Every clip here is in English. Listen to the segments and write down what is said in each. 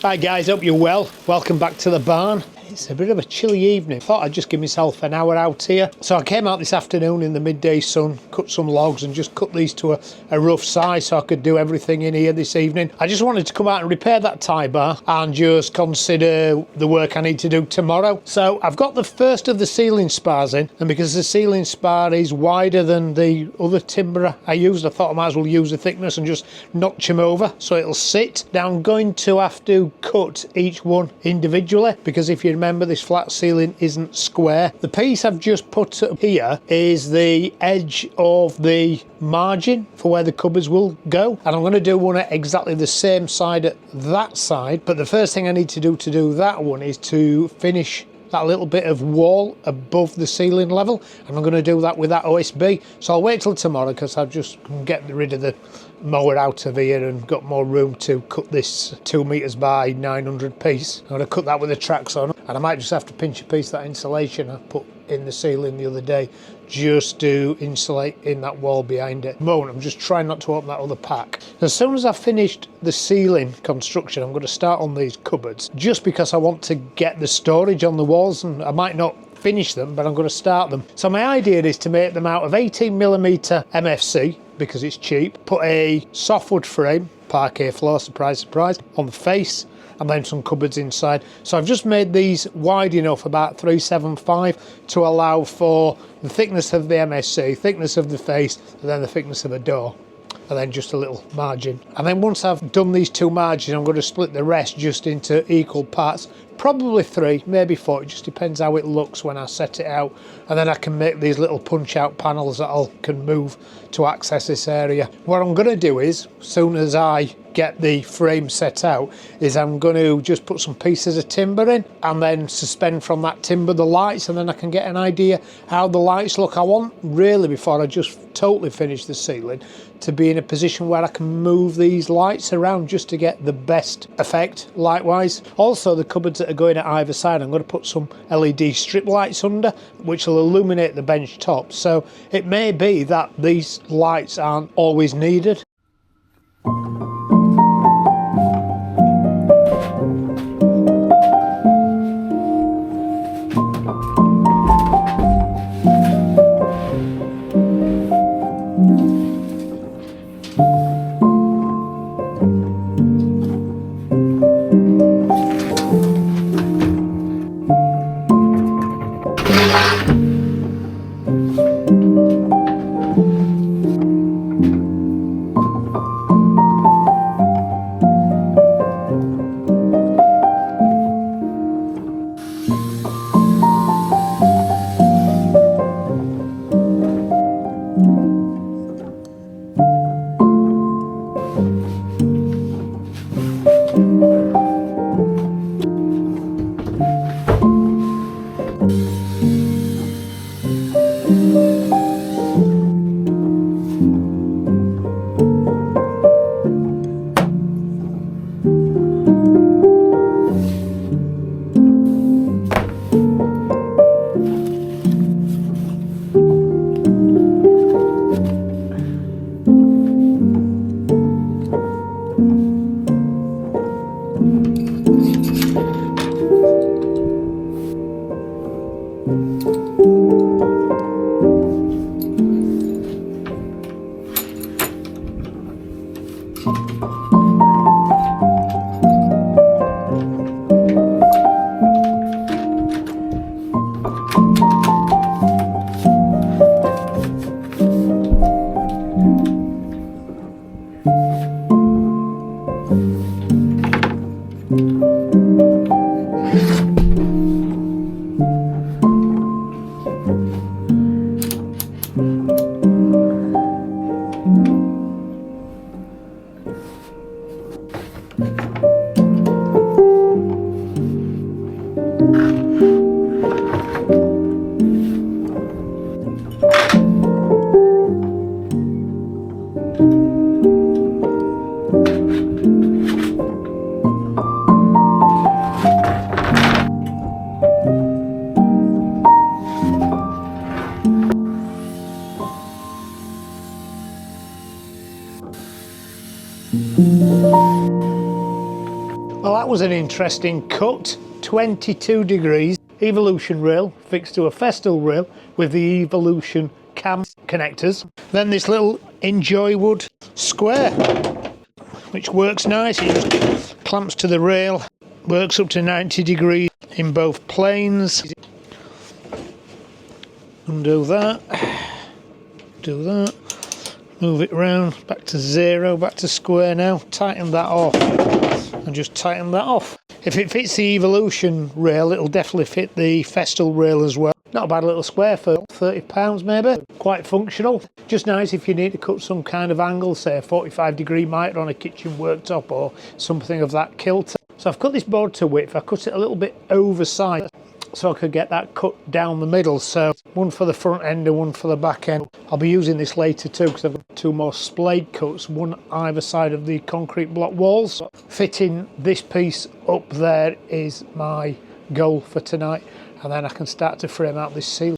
Hi guys, hope you're well. Welcome back to the barn. It's a bit of a chilly evening. Thought I'd just give myself an hour out here. So I came out this afternoon in the midday sun, cut some logs and just cut these to a rough size so I could do everything in here this evening. I just wanted to come out and repair that tie bar and just consider the work I need to do tomorrow. So I've got the first of the ceiling spars in, and because the ceiling spar is wider than the other timber I used, I thought I might as well use the thickness and just notch them over so it'll sit. Now I'm going to have to cut each one individually because if you remember, this flat ceiling isn't square. The piece I've just put up here is the edge of the margin for where the cupboards will go, and I'm going to do one at exactly the same side at that side. But the first thing I need to do that one is to finish that little bit of wall above the ceiling level, and I'm going to do that with that OSB. So I'll wait till tomorrow because I've just get rid of the mower out of here and got more room to cut this 2 meters by 900 piece. I'm going to cut that with a track saw, and I might just have to pinch a piece of that insulation I put in the ceiling the other day just to insulate in that wall behind it. At the moment I'm just trying not to open that other pack. As soon as I've finished the ceiling construction, I'm going to start on these cupboards just because I want to get the storage on the walls, and I might not finish them, but I'm going to start them. So my idea is to make them out of 18mm MFC because it's cheap, put a softwood frame, parquet floor, surprise surprise, on the face, and then some cupboards inside. So I've just made these wide enough, about 375, to allow for the thickness of the MSC, thickness of the face, and then the thickness of the door, and then just a little margin. And then once I've done these two margins, I'm going to split the rest just into equal parts, probably 3, maybe 4, it just depends how it looks when I set it out. And then I can make these little punch out panels that I can move to access this area. What I'm going to do is, as soon as I get the frame set out, is I'm going to just put some pieces of timber in and then suspend from that timber the lights, and then I can get an idea how the lights look. I want really, before I just totally finish the ceiling, to be in a position where I can move these lights around just to get the best effect light-wise. Also, the cupboards that are going at either side, I'm going to put some LED strip lights under, which will illuminate the bench top. So it may be that these lights aren't always needed. Well, that was an interesting cut. 22 degrees evolution rail fixed to a festal rail with the evolution cam connectors. Then this little Enjoywood square, which works nice. It just clamps to the rail, works up to 90 degrees in both planes. Undo that, do that, move it round, back to zero, back to square now. Tighten that off and just tighten that off. If it fits the evolution rail, it'll definitely fit the festal rail as well. Not a bad little square for £30 maybe. Quite functional. Just nice if you need to cut some kind of angle, say a 45-degree miter on a kitchen worktop or something of that kilter. So I've cut this board to width. I cut it a little bit oversized so I could get that cut down the middle. So one for the front end and one for the back end. I'll be using this later too because I've got two more splayed cuts, one either side of the concrete block walls. Fitting this piece up there is my goal for tonight, and then I can start to frame out this ceiling.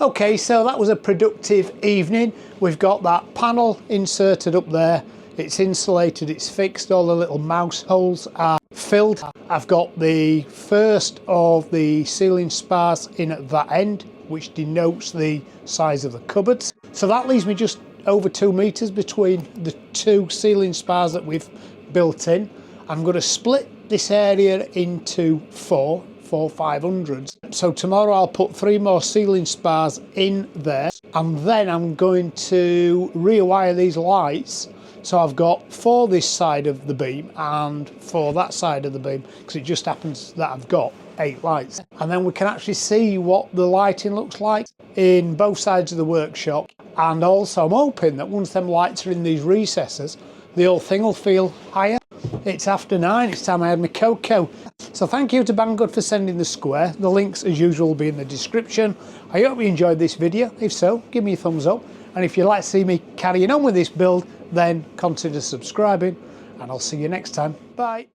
Okay, so that was a productive evening. We've got that panel inserted up there. It's insulated, it's fixed, all the little mouse holes are filled. I've got the first of the ceiling spars in at that end, which denotes the size of the cupboards. So that leaves me just over 2 meters between the two ceiling spars that we've built in. I'm going to split this area into four 500s. So tomorrow I'll put 3 more ceiling spars in there, and then I'm going to rewire these lights. So I've got 4 this side of the beam and 4 that side of the beam, because it just happens that I've got 8 lights. And then we can actually see what the lighting looks like in both sides of the workshop. And also I'm hoping that once them lights are in these recesses, the whole thing will feel higher. It's after 9, it's time I had my cocoa. So thank you to Banggood for sending the square. The links as usual will be in the description. I hope you enjoyed this video. If so, give me a thumbs up. And if you'd like to see me carrying on with this build, then consider subscribing. And I'll see you next time. Bye.